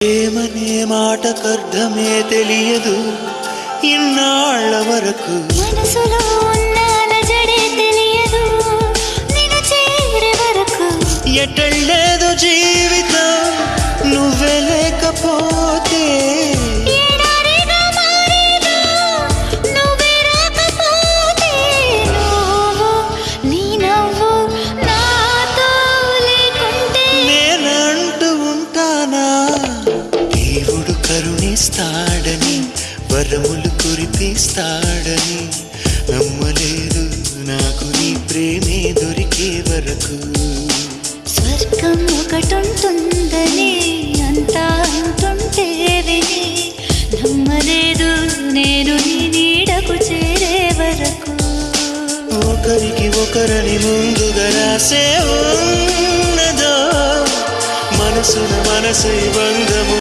ప్రేమనే మాటకర్థమే తెలియదు ఇన్నాళ్ళ వరకు మనసులో ఉన్న అలజడే తెలియదు నిన్ను చేరే వరకు ఎటళ్ళేదో జీవితం నువ్వే లేకపోతే ఎడారిగా మారేదో నువ్వే రాకపోతే నువ్వు నీ నవ్వు నాతో లేకుంటే నేనంటూ ఉంటానా దేవుడు కరుణిస్తాడని వరములు కురిపిస్తాడని నమ్మలేదు నాకు నీ ప్రేమే దొరికే వరకు స్వర్గం ఒకటుంటుందని అంతా అంటుంటే విని నమ్మలేదు నేను నీ నీడకు చేరే వరకు ఒకరికి ఒకరని ముందుగా రాసే ఉన్నదో మనసున మనసై బంధము